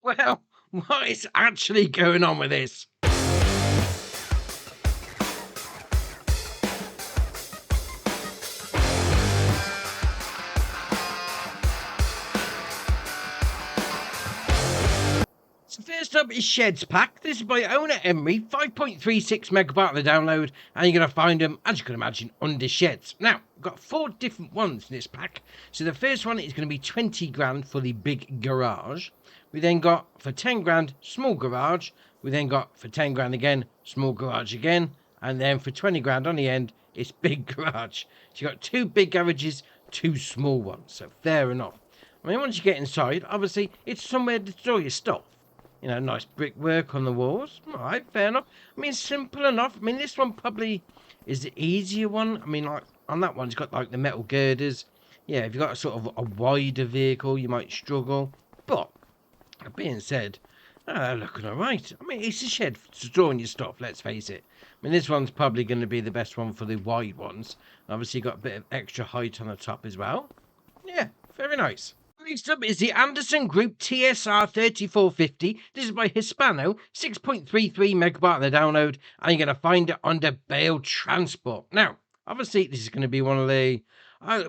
Well, what is actually going on with this? So first up is Sheds Pack. This is by owner Emery, 5.36 megabyte on the download, and you're going to find them, as you can imagine, under sheds. Now, we've got 4 different ones in this pack. So the first one is going to be 20 grand for the big garage. We then got, for 10 grand, small garage. We then got, for 10 grand again, small garage again. And then for 20 grand on the end, it's big garage. So you've got 2 big garages, 2 small ones. So fair enough. I mean, once you get inside, obviously, it's somewhere to store your stuff. You know, nice brickwork on the walls. All right, fair enough. I mean, simple enough. I mean, this one probably is the easier one. I mean, like, on that one, it's got, like, the metal girders. Yeah, if you've got a sort of a wider vehicle, you might struggle. But, that being said, looking all right. I mean, it's a shed for storing your stuff, let's face it. I mean, this one's probably going to be the best one for the wide ones. Obviously, you've got a bit of extra height on the top as well. Yeah, very nice. Next up is the Anderson Group TSR 3450. This is by Hispano, 6.33 megabyte on the download, and you're going to find it under bale transport. Now, obviously, this is going to be one of the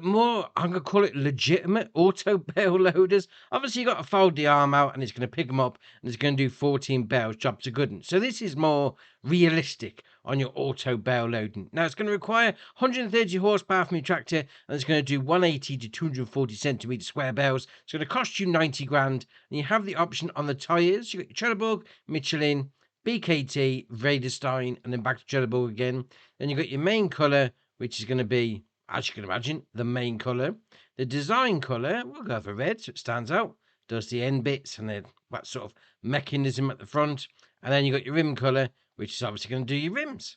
more, I'm going to call it legitimate auto bale loaders. Obviously, you've got to fold the arm out, and it's going to pick them up, and it's going to do 14 bales, jobs are good. So this is more realistic on your auto bale loading. Now, it's going to require 130 horsepower from your tractor, and it's going to do 180 to 240 centimetre square bales. It's going to cost you 90 grand, and you have the option on the tyres. You've got your Trelleborg, Michelin, BKT, Vredestein, and then back to Trelleborg again. Then you've got your main colour, which is going to be, as you can imagine, the main colour. The design colour, we'll go for red, so it stands out. Does the end bits and then that sort of mechanism at the front. And then you've got your rim colour, which is obviously going to do your rims.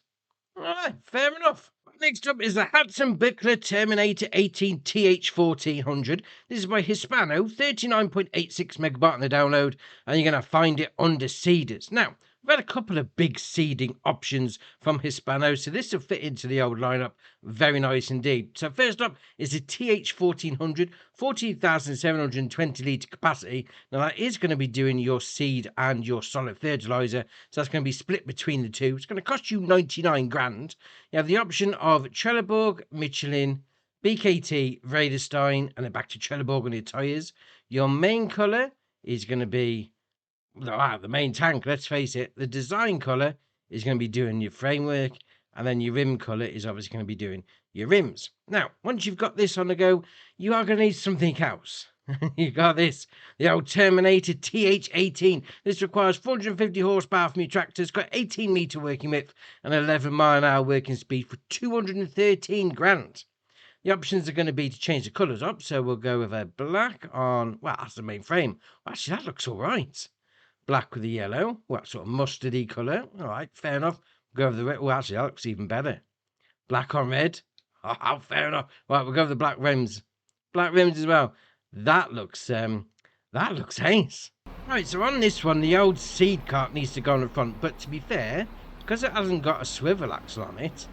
All right, fair enough. Next up is the Hatzenbichler Terminator 18 TH1400. This is by Hispano, 39.86 megabyte on the download, and you're going to find it under seeders. Now, we've had a couple of big seeding options from Hispano, so this will fit into the old lineup. Very nice indeed. So first up is the TH1400, 14,720 litre capacity. Now that is going to be doing your seed and your solid fertiliser, so that's going to be split between the two. It's going to cost you 99 grand. You have the option of Trelleborg, Michelin, BKT, Vredestein, and then back to Trelleborg on your tyres. Your main colour is going to be the main tank, let's face it. The design colour is going to be doing your framework, and then your rim colour is obviously going to be doing your rims. Now, once you've got this on the go, you are going to need something else. You got this, the old Terminator TH18. This requires 450 horsepower from your tractor. It's got 18 metre working width and 11 mile an hour working speed for 213 grand. The options are going to be to change the colours up, so we'll go with a black on, well, that's the main frame. Well, actually, that looks all right. Black with the yellow, well, sort of mustardy colour. All right, fair enough. Go with the red. Well, actually, that looks even better. Black on red. Oh, fair enough. Right, we'll go with the black rims. Black rims as well. That looks ace. Right, so on this one, the old seed cart needs to go on the front. But to be fair, because it hasn't got a swivel axle on it,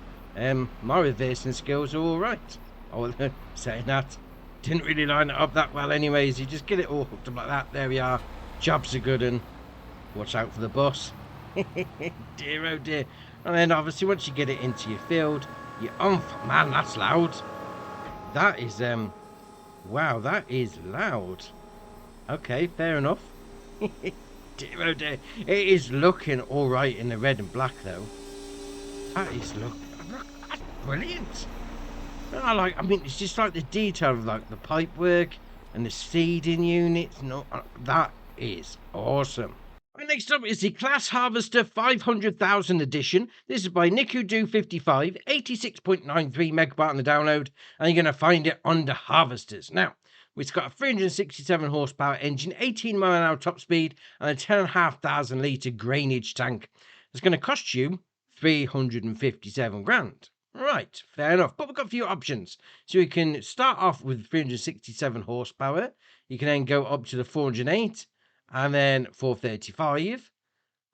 my reversing skills are all right. Oh, saying that, didn't really line it up that well anyways. You just get it all hooked up like that. There we are. Jobs are good, and watch out for the bus. Dear, oh dear. And then obviously once you get it into your field, you're on. Man, that's loud. That is, wow, that is loud. Okay, fair enough. Dear, oh dear. It is looking all right in the red and black, though. That is that's brilliant. I mean, it's just like the detail of like the pipe work and the seeding units. No, that is awesome. Next up is the CLAAS Harvester 500,000 edition. This is by Nikudu55, 86.93 megabyte on the download, and you're going to find it under harvesters. Now, it's got a 367 horsepower engine, 18 mile an hour top speed, and a 10,500 litre grainage tank. It's going to cost you 357 grand. Right, fair enough. But we've got a few options. So you can start off with 367 horsepower. You can then go up to the 408. And then 435,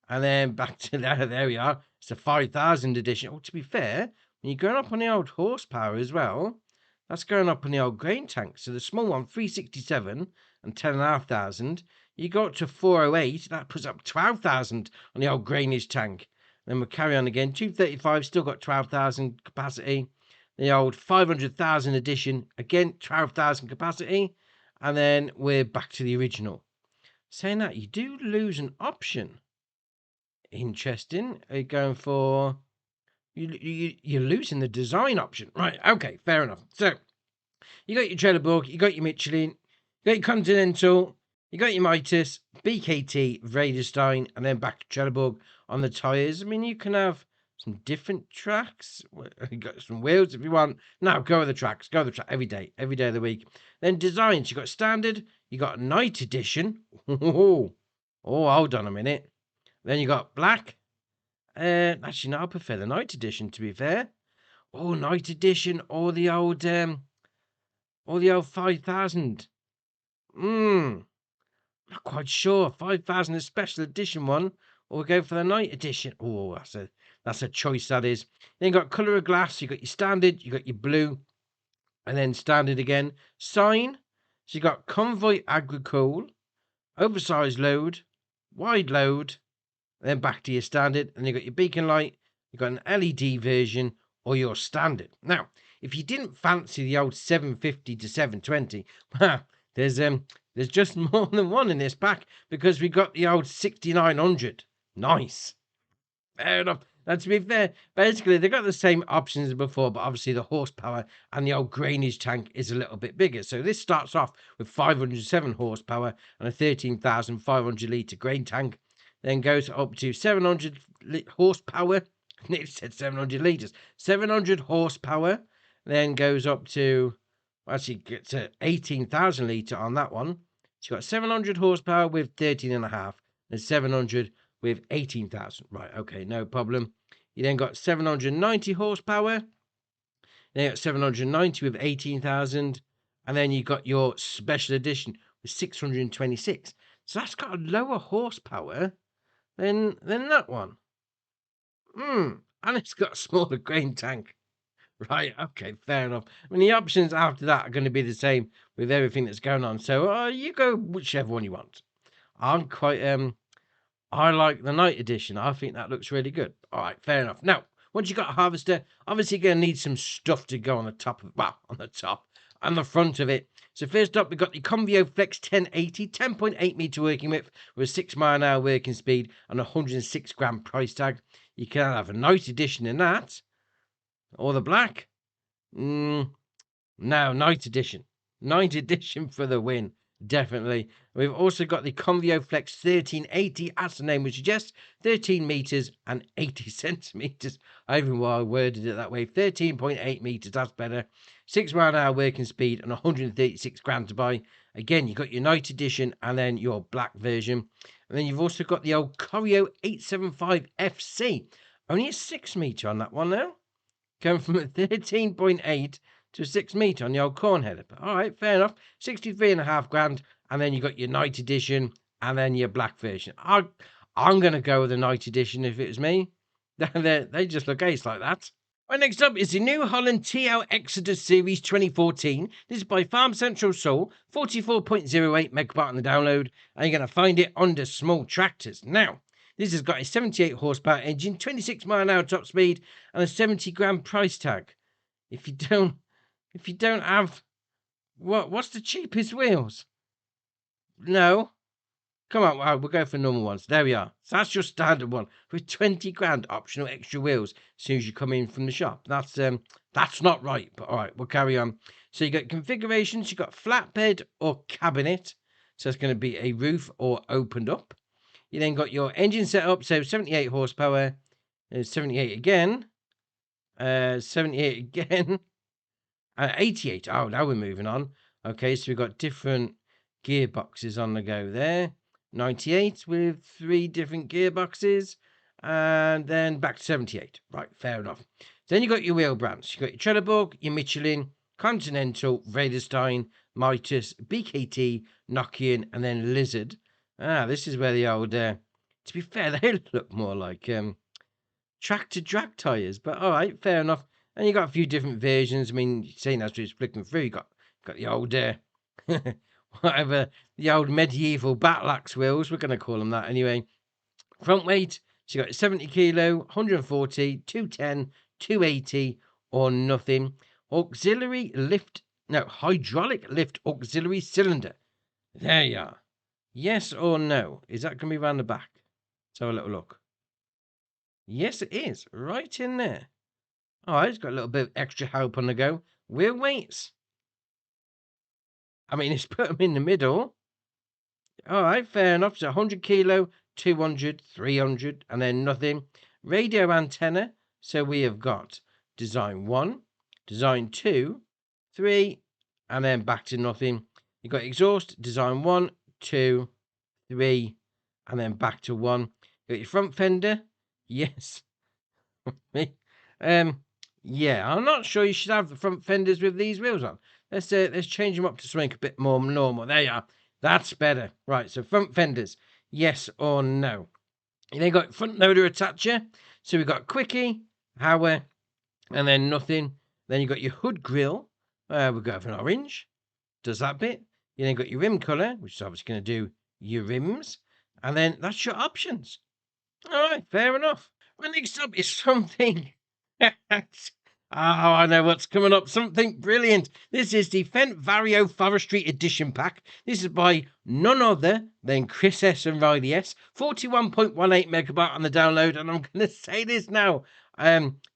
and then back to there we are. It's a 5,000 edition. Oh, to be fair, when you're going up on the old horsepower as well, that's going up on the old grain tank. So the small one, 367 and 10,500. You go up to 408, that puts up 12,000 on the old grainage tank. Then we'll carry on again. 235, still got 12,000 capacity. The old 500,000 edition, again, 12,000 capacity. And then we're back to the original. Saying that, you do lose an option. Interesting. Are you going for... You're losing the design option. Right, okay, fair enough. So, you got your Trelleborg, you got your Michelin, you got your Continental, you got your Mitas, BKT, Vredestein, and then back to Trelleborg on the tyres. I mean, you can have some different tracks. You got some wheels if you want. No, go with the tracks. Go with the track every day of the week. Then designs. You got standard. You got night edition. Oh, hold on a minute. Then you got black. Actually, no, I prefer the night edition, to be fair. Oh, night edition, or the old 5000. Not quite sure. 5000, a special edition one, or go for the night edition. Oh, that's a choice, that is. Then you got colour of glass. You got your standard, you got your blue, and then standard again. Sign. So you got convoy agricole, oversized load, wide load, and then back to your standard, and you got your beacon light. You got an LED version or your standard. Now, if you didn't fancy the old 750 to 720, well, there's just more than one in this pack, because we got the old 6900. Nice. Fair enough. Now, to be fair, basically, they got the same options as before, but obviously the horsepower and the old grainage tank is a little bit bigger. So this starts off with 507 horsepower and a 13,500 litre grain tank. Then goes up to 700 horsepower. Nearly said 700 litres. 700 horsepower. Then goes up to, actually gets to 18,000 litre on that one. So you've got 700 horsepower with 13.5 and 700 with 18,000. Right, okay, no problem. You then got 790 horsepower. Then you got 790 with 18,000. And then you got your special edition with 626. So that's got a lower horsepower than that one. And it's got a smaller grain tank. Right, okay, fair enough. I mean, the options after that are going to be the same with everything that's going on. So you go whichever one you want. I'm quite, I like the night edition. I think that looks really good. All right, fair enough. Now, once you've got a harvester, obviously you're going to need some stuff to go on the top of, well, on the top and the front of it. So first up, we've got the Convio Flex 1080, 10.8 metre working width with a 6 mile an hour working speed and a 106 gram price tag. You can have a night edition in that. Or the black? No, night edition. Night edition for the win. Definitely. We've also got the Convio Flex 1380, as the name would suggest, 13 metres and 80 centimetres. I even worded it that way. 13.8 metres, that's better. 6 mile an hour working speed and 136 grand to buy. Again, you've got your night edition and then your black version. And then you've also got the old Corio 875 FC. Only a 6 metre on that one now. Going from a 13.8 to a 6 metre on the old corn header. But all right, fair enough. 63.5 grand. And then you got your night edition and then your black version. I'm going to go with the night edition if it was me. They just look ace like that. Right, next up is the New Holland TL Exitus Series 2014. This is by Farm Central Seoul, 44.08 megabyte on the download. And you're going to find it under small tractors. Now, this has got a 78 horsepower engine, 26 mile an hour top speed, and a 70 grand price tag. If you don't have, what's the cheapest wheels? No. Come on, we'll go for normal ones. There we are. So that's your standard one with 20 grand optional extra wheels as soon as you come in from the shop. That's not right, but all right, we'll carry on. So you got configurations, you got flatbed or cabinet. So it's going to be a roof or opened up. You then got your engine setup, so 78 horsepower, 78 again, 78 again, 88. Oh, now we're moving on. Okay, so we've got different gearboxes on the go there. 98 with 3 different gearboxes, and then back to 78. Right, fair enough. Then you got your wheel brands. You got your Trelleborg, your Michelin, Continental, Vredestein, Mitas, BKT, Nordkirchen, and then Lizard. This is where the old, to be fair, they look more like tractor drag tyres, but all right, fair enough. And you got a few different versions. I mean, seeing as we're flicking through, you got the old, whatever, the old medieval battle axe wheels. We're going to call them that anyway. Front weight, so you got 70 kilo, 140, 210, 280, or nothing. Auxiliary lift, no, hydraulic lift auxiliary cylinder. There you are. Yes or no? Is that going to be around the back? Let's have a little look. Yes, it is. Right in there. All right, it's got a little bit of extra help on the go. Wheel weights. I mean, it's put them in the middle. All right, fair enough. So 100 kilo, 200, 300, and then nothing. Radio antenna. So we have got design 1, design 2, 3, and then back to nothing. You've got exhaust, design 1, 2, 3, and then back to 1. You got your front fender. Yes. Yeah, I'm not sure you should have the front fenders with these wheels on. Let's change them up to something a bit more normal. There you are. That's better. Right, so front fenders, yes or no? You then got front loader attacher. So we've got quickie, power, and then nothing. Then you got your hood grill. We'll go for an orange. Does that bit. You then got your rim colour, which is obviously going to do your rims. And then that's your options. All right, fair enough. Well, next up is something. I know what's coming up. Something brilliant. This is the Fendt Vario Forestry Edition Pack. This is by none other than Chris S and Riley S. 41.18 megabyte on the download. And I'm going to say this now.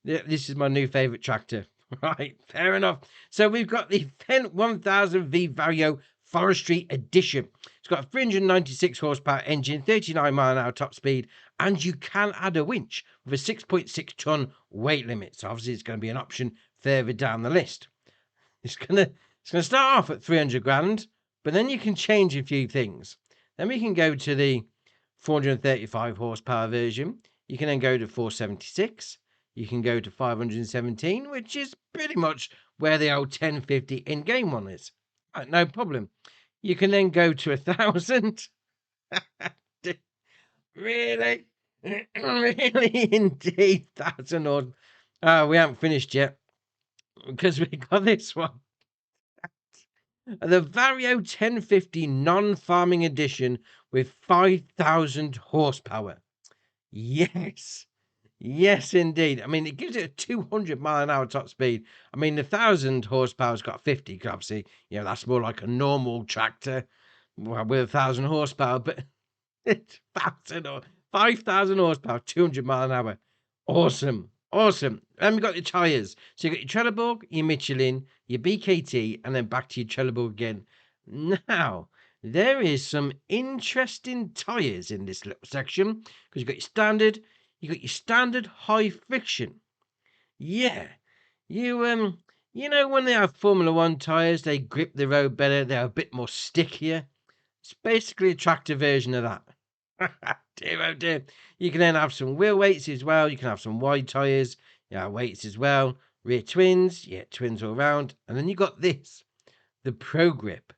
This is my new favourite tractor. Right, fair enough. So we've got the Fendt 1000V Vario Forestry Edition. It's got a 396 horsepower engine, 39 mile an hour top speed, and you can add a winch with a 6.6 ton weight limit. So obviously it's going to be an option further down the list. It's going to start off at 300 grand, but then you can change a few things. Then we can go to the 435 horsepower version. You can then go to 476. You can go to 517, which is pretty much where the old 1050 in-game one is. Right, no problem. You can then go to 1,000. Really? Really indeed. 1,000 or... we haven't finished yet. Because we got this one. The Vario 1050 non-farming edition with 5,000 horsepower. Yes. Yes, indeed. I mean, it gives it a 200 mile an hour top speed. I mean, the 1,000 horsepower's got 50. Obviously, that's more like a normal tractor with 1,000 horsepower. But it's 1,000 or 5,000 horsepower, 200 mile an hour. Awesome, awesome. And we've got the tires. So you got your Trelleborg, your Michelin, your BKT, and then back to your Trelleborg again. Now, there is some interesting tires in this little section because you've got your standard. You got your standard high friction. Yeah. When they have Formula 1 tyres, they grip the road better. They're a bit more stickier. It's basically a tractor version of that. Dear, oh dear. You can then have some wheel weights as well. You can have some wide tyres. Yeah, weights as well. Rear twins. Yeah, twins all round. And then you got this. The Pro Grip.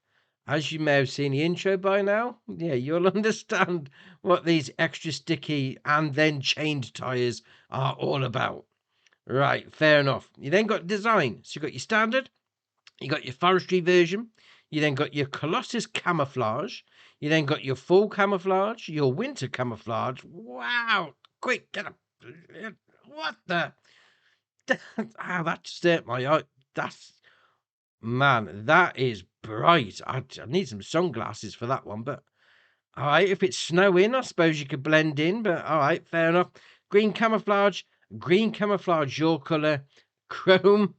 As you may have seen the intro by now, yeah, you'll understand what these extra sticky and then chained tyres are all about. Right, fair enough. You then got design. So you got your standard, you got your forestry version, you then got your Colossus camouflage, you then got your full camouflage, your winter camouflage. Wow, quick, get up. What the? That just hurt my eye. Man, that is bright. I need some sunglasses for that one, but all right, if it's snowing, I suppose you could blend in, but all right, fair enough. Green camouflage, your colour, chrome.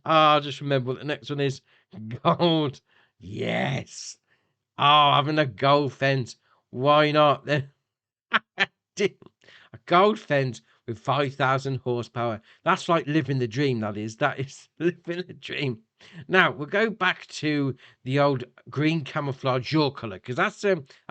I just remember what the next one is. Gold. Yes. Oh, having a gold fence. Why not? A gold fence with 5,000 horsepower. That's like living the dream, that is. That is living the dream. Now, we'll go back to the old green camouflage your colour, because that's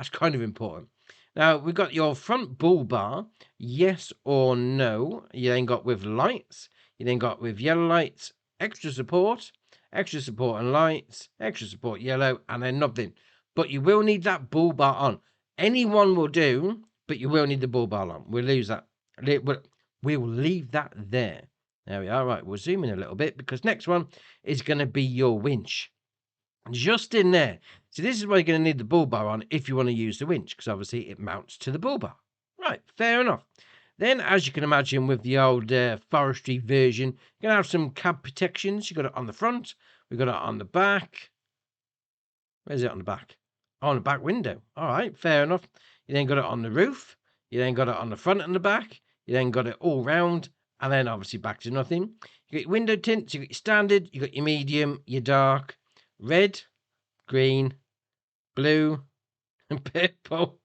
kind of important. Now, we've got your front bull bar, yes or no. You then got with lights. You then got with yellow lights, extra support and lights, extra support yellow, and then nothing. But you will need that bull bar on. Anyone will do, but you will need the bull bar on. We'll lose that. We'll leave that there. There we are. Right, we'll zoom in a little bit because next one is going to be your winch. just in there. So this is why you're going to need the bull bar on if you want to use the winch, because obviously it mounts to the bull bar. Right, fair enough. Then, as you can imagine, with the old forestry version, you're going to have some cab protections. You've got it on the front. We've got it on the back. Where's it on the back? Oh, on the back window. All right, fair enough. You then got it on the roof. You then got it on the front and the back. You then got it all round. And then, obviously, back to nothing. You got your window tints. You got your standard. You got your medium, your dark, red, green, blue, and purple,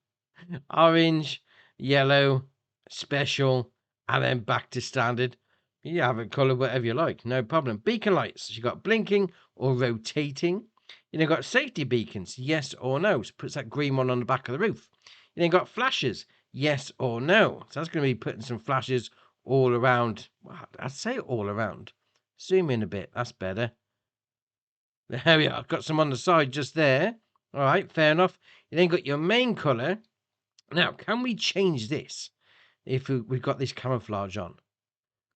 orange, yellow, special, and then back to standard. You have a colour whatever you like, no problem. Beacon lights, you got blinking or rotating. You then got safety beacons, yes or no. So puts that green one on the back of the roof. You then got flashes, yes or no. So that's going to be putting some flashes all around. Well, I'd say all around. Zoom in a bit, that's better. There we are, I've got some on the side just there. All right, fair enough. You then got your main colour. Now, can we change this if we've got this camouflage on?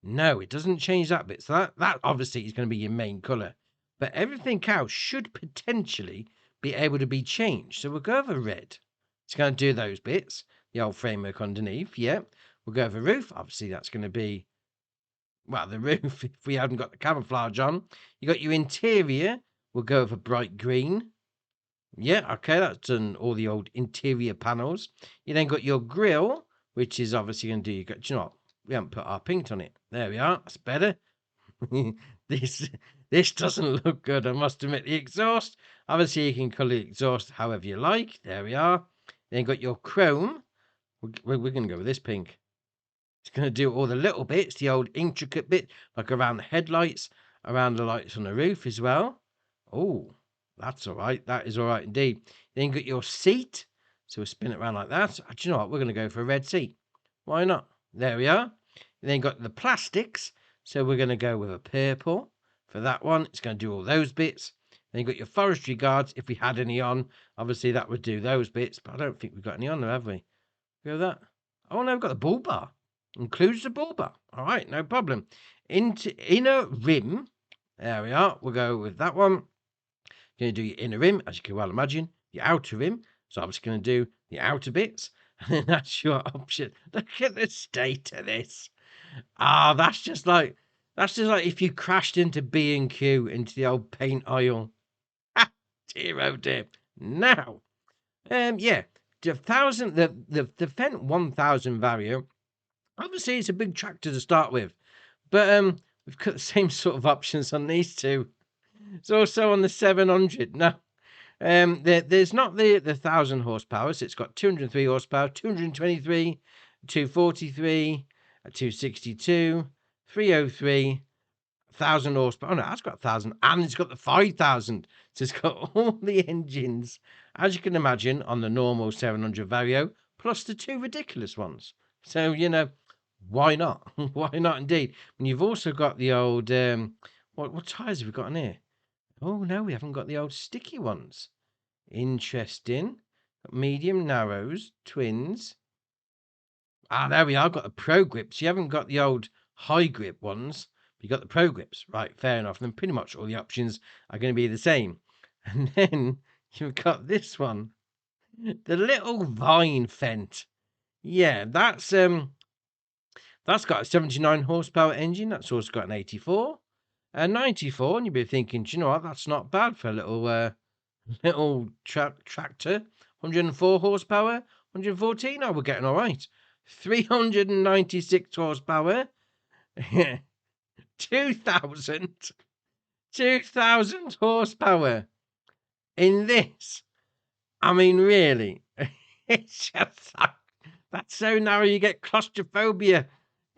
No, it doesn't change that bit. So that obviously is going to be your main colour. But everything else should potentially be able to be changed. So we'll go over red. It's going to do those bits. The old framework underneath, yeah. We'll go over roof. Obviously, that's going to be, well, the roof if we haven't got the camouflage on. You got your interior. We'll go over bright green. Yeah, okay, that's done all the old interior panels. You then got your grill, which is obviously going to do, you got, you know what, we haven't put our paint on it. There we are, that's better. This doesn't look good, I must admit. The exhaust, obviously you can colour the exhaust however you like. There we are. Then you got your chrome. We're going to go with this pink. It's going to do all the little bits, the old intricate bit, like around the headlights, around the lights on the roof as well. Oh, that's all right. That is all right indeed. Then you got your seat. So we'll spin it around like that. Do you know what? We're going to go for a red seat. Why not? There we are. And then got the plastics. So we're going to go with a purple for that one. It's going to do all those bits. Then you got your forestry guards. If we had any on, obviously that would do those bits. But I don't think we've got any on there, have we? Go with that. Oh, no, we've got the bull bar. Includes the bull bar. All right, no problem. Inner rim. There we are. We'll go with that one. Going to do your inner rim, as you can well imagine. Your outer rim. So I'm just going to do the outer bits. And then that's your option. Look at the state of this. Ah, that's just like if you crashed into B&Q into the old paint aisle. Ah, dear oh dear. Now, yeah, the Fendt 1000 Vario. Obviously, it's a big tractor to start with, but we've got the same sort of options on these two. It's also on the 700. No, there's not the 1000 horsepower. So it's got 203 horsepower, 223, 243, 262, 303, 1000 horsepower. Oh no, that's got 1000, and it's got the 5000. So it's got all the engines, as you can imagine, on the normal 700 Vario, plus the two ridiculous ones. So you know, why not? Why not indeed? And you've also got the old what tyres have we got in here? Oh no, we haven't got the old sticky ones. Interesting. Medium narrows, twins. Ah, there we are. Got the pro grips. You haven't got the old high grip ones. But you got the pro grips. Right, fair enough. And then pretty much all the options are going to be the same. And then you've got this one. The little Vine Fendt. Yeah, that's got a 79 horsepower engine. That's also got an 84. And 94, and you'll be thinking, do you know what? That's not bad for a little tractor. 104 horsepower, 114. Oh, we're getting all right. 396 horsepower. 2,000 horsepower in this. I mean, really, it's just that's so narrow. You get claustrophobia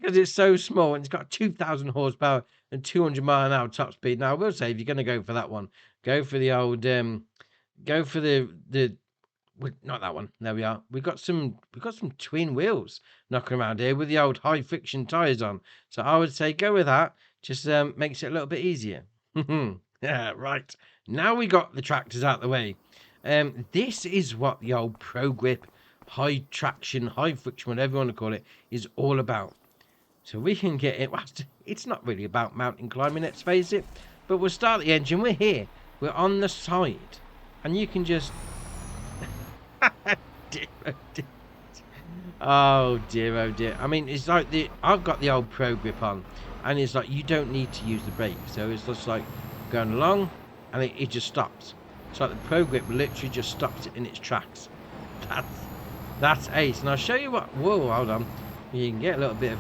because it's so small, and it's got 2,000 horsepower and 200 mile an hour top speed. Now, I will say, if you're going to go for that one, go for the old, go for the not that one. There we are. We've got some twin wheels knocking around here with the old high friction tires on. So I would say go with that. Just makes it a little bit easier. Yeah, right. Now we got the tractors out the way. This is what the old pro grip, high traction, high friction, whatever you want to call it, is all about. So we can get it. Well, it's not really about mountain climbing, let's face it. But we'll start the engine. We're here. we're on the side, and you can just... Oh dear, oh dear. I mean, it's like I've got the old Pro Grip on, and it's like you don't need to use the brake, so it's just like going along, and it just stops. It's like the Pro Grip literally just stops it in its tracks. That's ace. And I'll show you what. Whoa, hold on. You can get a little bit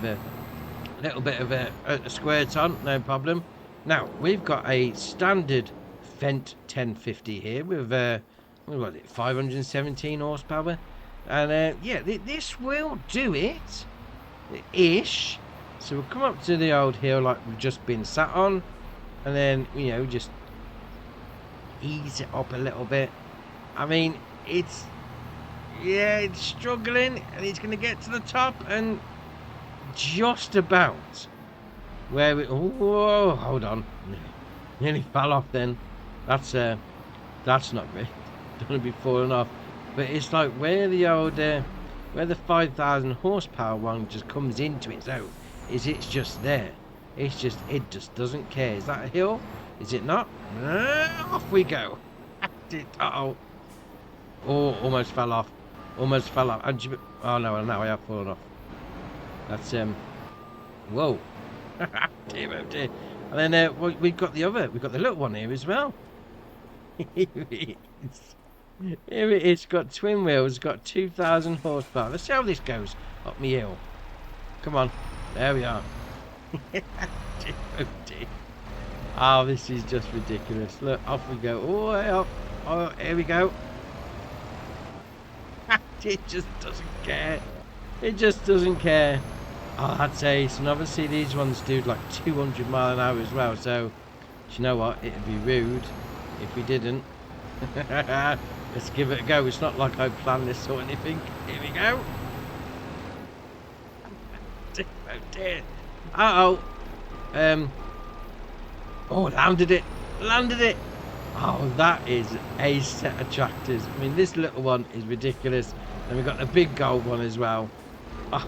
of a squares on, no problem. Now we've got a standard Fendt 1050 here with what is it, 517 horsepower, and yeah, this will do it, ish. So we'll come up to the old hill like we've just been sat on, and then just ease it up a little bit. I mean, it's struggling, and it's going to get to the top, and just about where we... Oh, hold on. Nearly fell off then. That's not great. Don't want to be falling off. But it's like where the old... where the 5,000 horsepower one just comes into its own. It's just there. It just doesn't care. Is that a hill? Is it not? Off we go. Uh-oh. Oh, almost fell off. Almost fell off. Oh no, now I have fallen off. That's whoa. Dear, oh dear. And then we've got the little one here as well. Here it is. It's got twin wheels, got 2,000 horsepower. Let's see how this goes up my hill. Come on. There we are. Dear, oh dear. Oh, this is just ridiculous. Look, off we go. Oh, way up. Oh, here we go. It just doesn't care. It just doesn't care. Oh, that's ace. And obviously these ones do like 200 mile an hour as well. So, do you know what? It'd be rude if we didn't. Let's give it a go. It's not like I planned this or anything. Here we go. Oh dear. Uh-oh. Oh, landed it. Landed it. Oh, that is a set of tractors. I mean, this little one is ridiculous. And we've got the big gold one as well. Oh,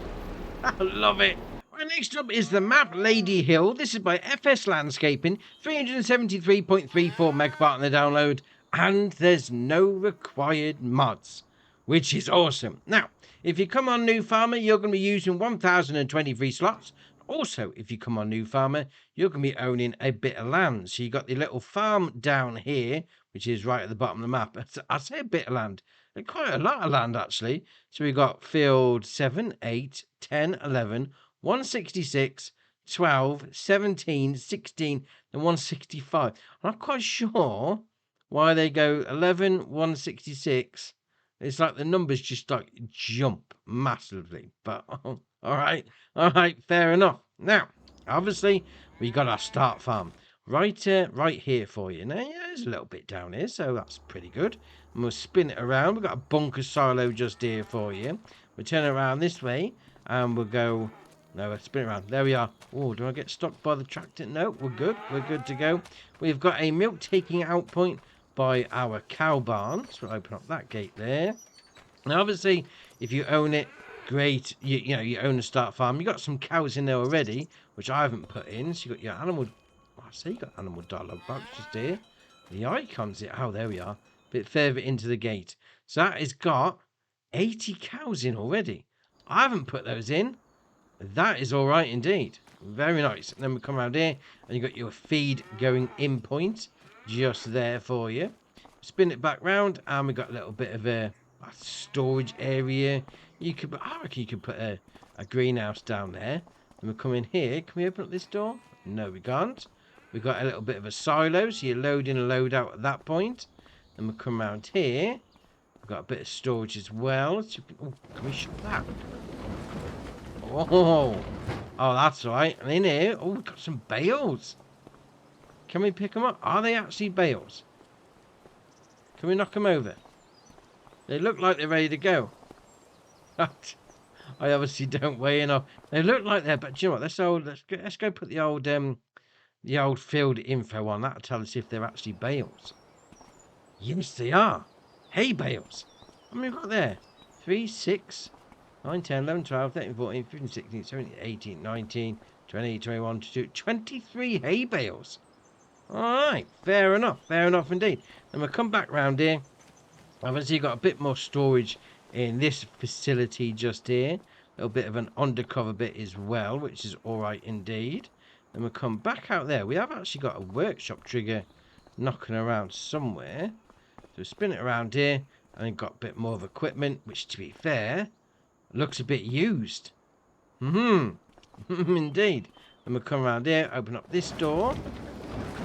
I love it. Right, next up is the map Ladyhill. This is by FS Landscaping. 373.34 megabyte on the download. And there's no required mods, which is awesome. Now, if you come on New Farmer, you're going to be using 1,023 slots. Also, if you come on New Farmer, you're going to be owning a bit of land. So you got the little farm down here, which is right at the bottom of the map. I say a bit of land. Quite a lot of land, actually. So we've got field 7, 8, 10, 11, 166, 12, 17, 16, and 165. I'm not quite sure why they go 11, 166. It's like the numbers just like jump massively. But all right, fair enough. Now, obviously, we got our start farm right here for you. Now, yeah, there's a little bit down here, so that's pretty good. And we'll spin it around. We've got a bunker silo just here for you. We'll turn it around this way, and we'll go... No, we'll spin it around. There we are. Oh, do I get stopped by the tractor? No, we're good. We're good to go. We've got a milk taking out point by our cow barn. So we'll open up that gate there. Now, obviously, if you own it, great. You know, you own a start farm. You got some cows in there already, which I haven't put in. So you got your animal... I say you got animal dialogue box just here. The icons here. Oh, there we are. A bit further into the gate. So that has got 80 cows in already. I haven't put those in. That is all right indeed. Very nice. And then we come around here and you got your feed going in point just there for you. Spin it back round and we got a little bit of a storage area. I reckon you could put a greenhouse down there. And we come in here. Can we open up this door? No, we can't. We've got a little bit of a silo, so you load in and load out at that point. Then we come around here. We've got a bit of storage as well. Oh, can we shut that? Oh, that's right. And in here, we've got some bales. Can we pick them up? Are they actually bales? Can we knock them over? They look like they're ready to go. I obviously don't weigh enough. They look like they're, but do you know what? Let's go put the old field info on. That'll tell us if they're actually bales. Yes, they are. Hay bales. How many we've got there? 3, 6, 9, 10, 11, 12, 13, 14, 15, 16, 17, 18, 19, 20, 21, 22, 23 hay bales. Alright, fair enough indeed. Then we'll come back round here. Obviously, you've got a bit more storage in this facility just here. A little bit of an undercover bit as well, which is alright indeed. Then we'll come back out there. We have actually got a workshop trigger knocking around somewhere. So we'll spin it around here, and then got a bit more of equipment, which, to be fair, looks a bit used. Indeed. Then we'll come around here, open up this door.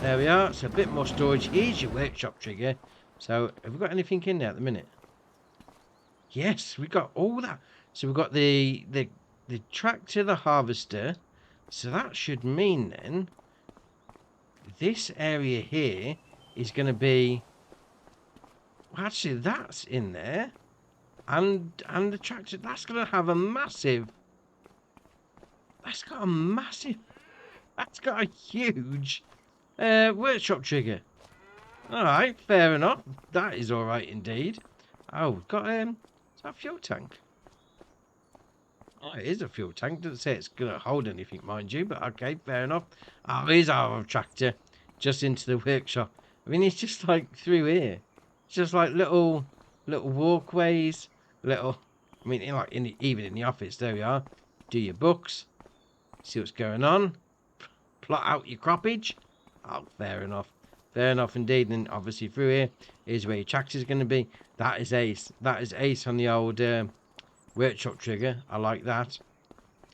There we are. So a bit more storage. Here's your workshop trigger. So have we got anything in there at the minute? Yes, we got all that. So we've got the tractor, the harvester. So that should mean then this area here is going to be. Well, actually, that's in there, and the tractor. That's going to have a massive. That's got a huge workshop trigger. Alright, fair enough. That is alright indeed. Oh, we've got is that a fuel tank? Oh, it is a fuel tank. Doesn't say it's gonna hold anything, mind you, but okay, fair enough. Oh, here's our tractor just into the workshop. I mean, it's just like through here. It's just like little walkways, I mean, even in the office, there we are. Do your books. See what's going on. Plot out your croppage. Oh, fair enough. Fair enough indeed. And obviously through here is where your tractor is going to be. That is ace. That is ace on the old workshop trigger. I like that.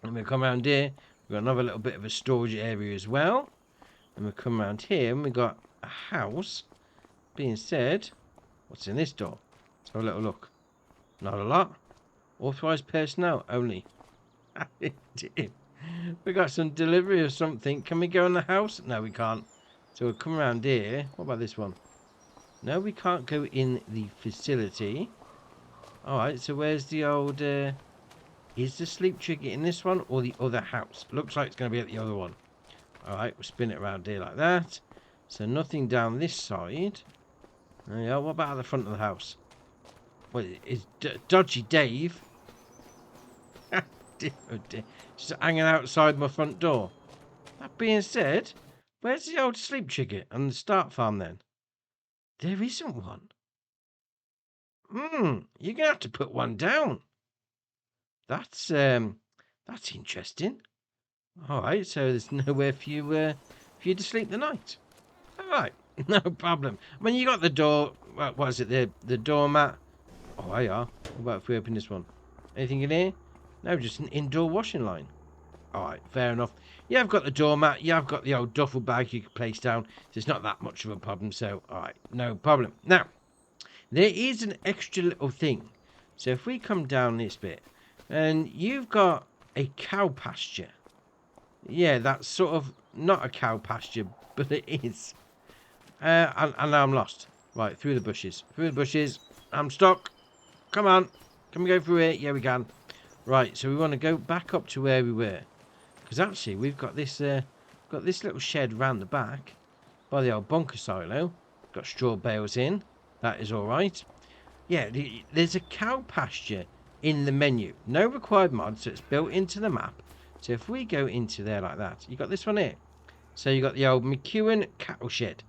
And we'll come around here. We've got another little bit of a storage area as well. And we'll come around here and we've got a house. Being said, what's in this door? Let's have a little look. Not a lot. Authorised personnel only. We got some delivery of something. Can we go in the house? No, we can't. So we'll come around here. What about this one? No, we can't go in the facility. Alright, so where's the old... is the sleep trigger in this one or the other house? Looks like it's going to be at the other one. Alright, we'll spin it around here like that. So nothing down this side. Yeah, what about at the front of the house? What is Dodgy Dave? Oh dear. Just hanging outside my front door. That being said, where's the old sleep trigger and the start farm then? There isn't one. You're gonna have to put one down. That's interesting. Alright, so there's nowhere for you to sleep the night. Alright, no problem. I mean, you got the door, what is it, the doormat. Oh, I are. What about if we open this one? Anything in here? No, just an indoor washing line. Alright, fair enough. Yeah, I've got the doormat. Yeah, I've got the old duffel bag you can place down. So it's not that much of a problem. So, alright, no problem. Now, there is an extra little thing. So if we come down this bit, and you've got a cow pasture. Yeah, that's sort of not a cow pasture, but it is. And now I'm lost. Right, through the bushes. Through the bushes. I'm stuck. Come on. Can we go through here? Yeah, we can. Right, so we want to go back up to where we were. Because actually, we've got this little shed round the back by the old bunker silo. Got straw bales in. That is all right. Yeah, there's a cow pasture in the menu. No required mod, so it's built into the map. So if we go into there like that, you got this one here. So you got the old McEwen cattle shed.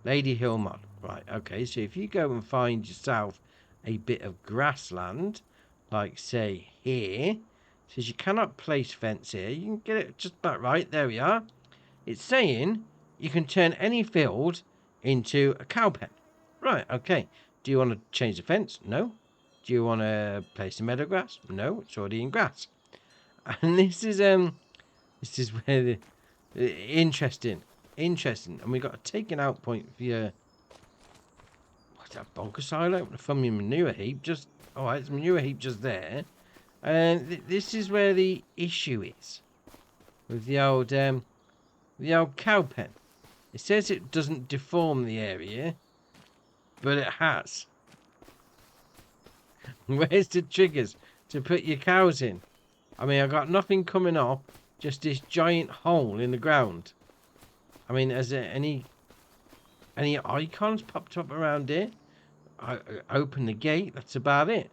Ladyhill mod. Right, okay, so if you go and find yourself a bit of grassland, like say here, it says you cannot place fence here. You can get it just about right. There we are. It's saying you can turn any field into a cow pen. Right, okay. Do you want to change the fence? No. Do you want to place the meadow grass? No, it's already in grass. And this is where the interesting. And we got a taken out point for your, what's that, bunker silo from your manure heap. Just alright, it's a manure heap just there. And this is where the issue is with the old cow pen. It says it doesn't deform the area, but it has. Where's the triggers to put your cows in? I mean, I got nothing coming up, just this giant hole in the ground. I mean, has there any icons popped up around here? I open the gate, that's about it.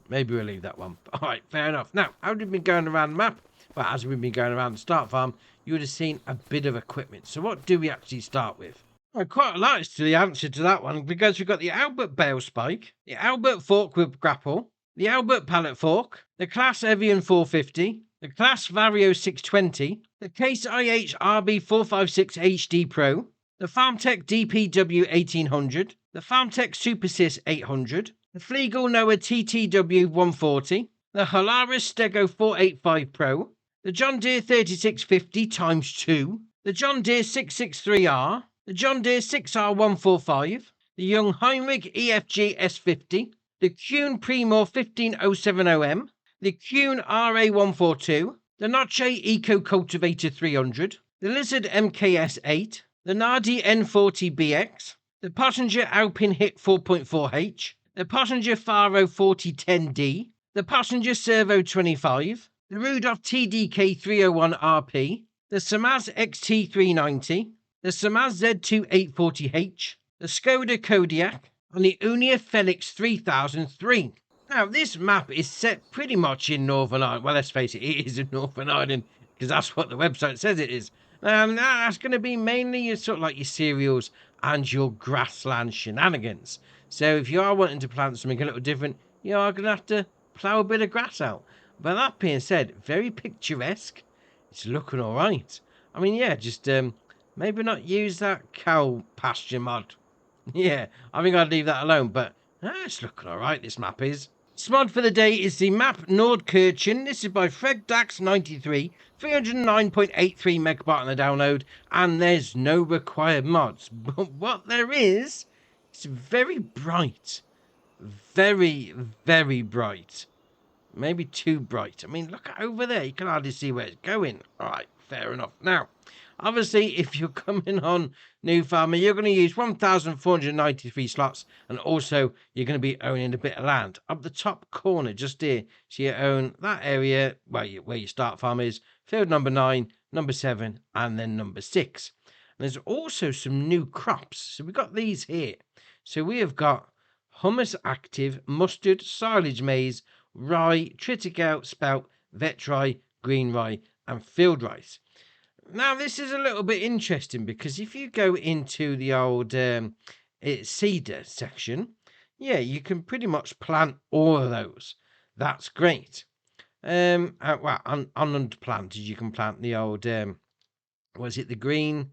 Maybe we'll leave that one. Alright, fair enough. Now, how did we go around the map? well, as we've been going around the start farm, you would have seen a bit of equipment. So what do we actually start with? Well, quite a lot is to the answer to that one, because we've got the Albert bale spike, the Albert fork with grapple, the Albert pallet fork, the CLAAS Evian 450, the CLAAS Vario 620, the Case IH RB456 HD Pro, the FarmTech DPW 1800, the FarmTech SuperSys 800, the Flegel Noah TTW 140, the Holaris Stego 485 Pro, the John Deere 3650 x2, the John Deere 663R, the John Deere 6R145, the Young Heinrich EFG S50, the Kuhn Primor 15070M, the Kuhn RA142, the Noche Eco Cultivator 300, the Lizard MKS 8, the Nardi N40BX, the Pottinger Alpine Hit 4.4H, the Pottinger Faro 4010D, the Pottinger Servo 25, the Rudolph TDK 301RP, the Samaz XT390, the Samaz Z2840H, the Skoda Kodiak, and the Unia Felix 3003. Now, this map is set pretty much in Northern Ireland. Well, let's face it, it is in Northern Ireland, because that's what the website says it is. That's going to be mainly your sort of like your cereals and your grassland shenanigans. So if you are wanting to plant something a little different, you are going to have to plough a bit of grass out. But that being said, very picturesque. It's looking all right. I mean, yeah, just maybe not use that cow pasture mod. Yeah, I think I'd leave that alone. But it's looking all right, this map is. Mod for the day is the map Nordkirchen. This is by Fred Dax 93, 309.83 megabyte on the download, and there's no required mods. But what there is, it's very bright. Very, very bright. Maybe too bright. I mean, look over there. You can hardly see where it's going. All right, fair enough. Now, obviously, if you're coming on New Farmer, you're going to use 1,493 slots, and also you're going to be owning a bit of land. Up the top corner, just here, so you own that area where your start farm is, field number 9, number 7, and then number 6. And there's also some new crops. So we've got these here. So we have got hummus active, mustard, silage maize, rye, triticale, spout, vet rye, green rye, and field rice. Now, this is a little bit interesting, because if you go into the old cedar section, yeah, you can pretty much plant all of those. That's great. Well, on underplanted, you can plant the old, was it the green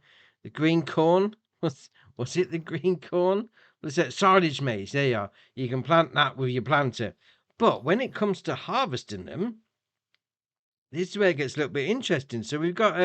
corn? Was it the green corn? Was it silage maize? There you are. You can plant that with your planter. But when it comes to harvesting them, this is where it gets a little bit interesting. So we've got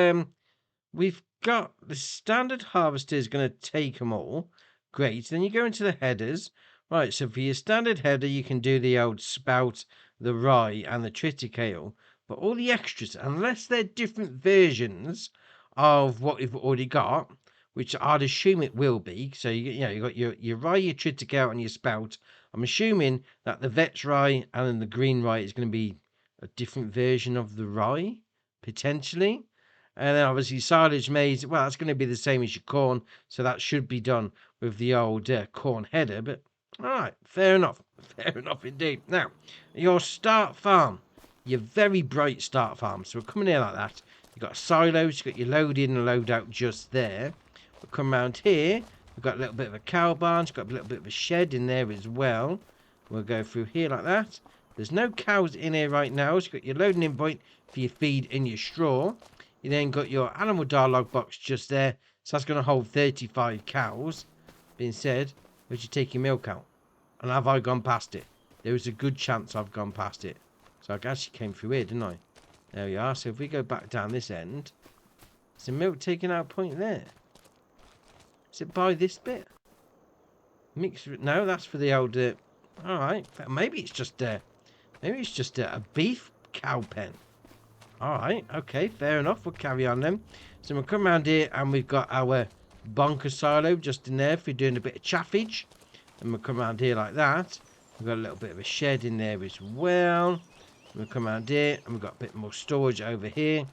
the standard harvester is going to take them all. Great. Then you go into the headers. Right, so for your standard header, you can do the old spout, the rye, and the triticale. But all the extras, unless they're different versions of what we've already got, which I'd assume it will be. So you got your rye, your triticale, and your spout. I'm assuming that the vet's rye and then the green rye is going to be a different version of the rye, potentially. And then obviously silage maize, well, that's going to be the same as your corn, so that should be done with the old corn header. But all right, fair enough indeed. Now, your start farm, your very bright start farm. So we're coming in like that. You've got silos, you've got your load in and load out just there. We'll come around here. We've got a little bit of a cow barn. It's got a little bit of a shed in there as well. We'll go through here like that. There's no cows in here right now. So you've got your loading in point for your feed and your straw. You then got your animal dialogue box just there. So that's going to hold 35 cows. Being said, where'd you take your milk out? And have I gone past it? There is a good chance I've gone past it. So I actually came through here, didn't I? There we are. So if we go back down this end, there's the milk taking out a point there. Is it by this bit? No, that's for the old. All right, maybe it's just a beef cow pen. All right, okay, fair enough. We'll carry on then. So we'll come around here and we've got our bonker silo just in there if we're doing a bit of chaffage. And we'll come around here like that. We've got a little bit of a shed in there as well. We'll come around here and we've got a bit more storage over here.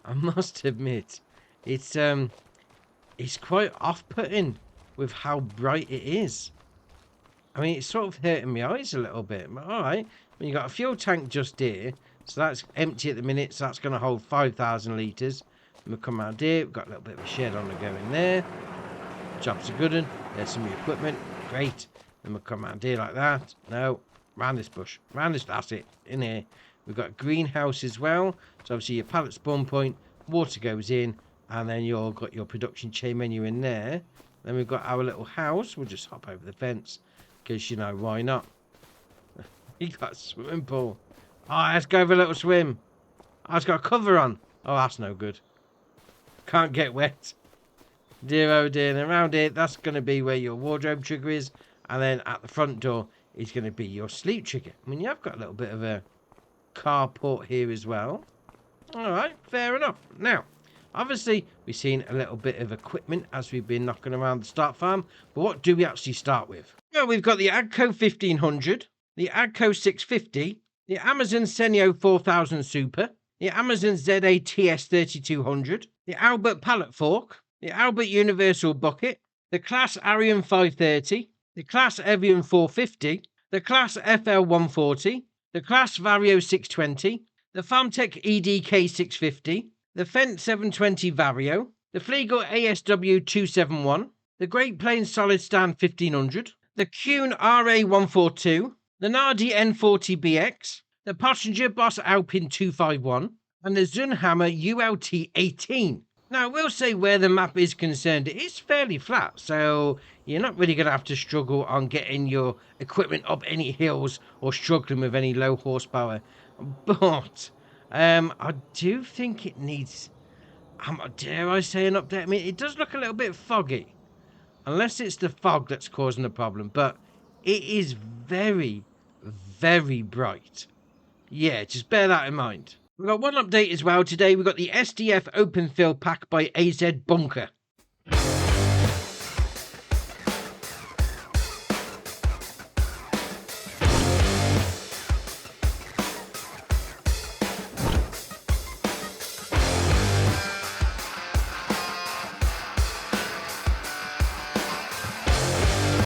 I must admit, it's quite off-putting with how bright it is. I mean, it's sort of hurting my eyes a little bit. But all right, when you got a fuel tank just here, So that's empty at the minute, so that's going to hold 5,000 litres. And we'll come around here, we've got a little bit of a shed on the go in there. Job's a good one. There's some equipment, great. Then we'll come around here like that. No, round this bush, round this, that's it, in here. We've got a greenhouse as well. So obviously your pallet spawn point, water goes in, and then you've got your production chain menu in there. Then we've got our little house. We'll just hop over the fence, because, you know, why not? You got a swimming pool. Oh, let's go for a little swim. Oh, it's got a cover on. Oh, that's no good. Can't get wet. Dear oh dear. And around here, that's going to be where your wardrobe trigger is. And then at the front door is going to be your sleep trigger. I mean, you have got a little bit of a carport here as well. Alright, fair enough. Now, obviously, we've seen a little bit of equipment as we've been knocking around the start farm. But what do we actually start with? Well, we've got the Agco 1500, the Agco 650, the Amazon Senio 4000 Super, the Amazon ZA TS 3200, the Albert Pallet Fork, the Albert Universal Bucket, the CLAAS Arion 530, the CLAAS Evian 450, the CLAAS FL 140, the CLAAS Vario 620, the Farmtech EDK 650, the Fendt 720 Vario, the Flegel ASW 271, the Great Plains Solid Stand 1500, the Kuhn RA 142, the Nardi N40BX, the Pottinger Boss Alpin 251, and the Zunhammer ULT 18. Now, I will say where the map is concerned, it is fairly flat, so you're not really going to have to struggle on getting your equipment up any hills or struggling with any low horsepower. But I do think it needs, dare I say, an update. I mean, it does look a little bit foggy, unless it's the fog that's causing the problem, but it is very, very bright. Yeah, just bear that in mind. We've got one update as well today. We've got the SDF Open Fill Pack by AZ Bunker.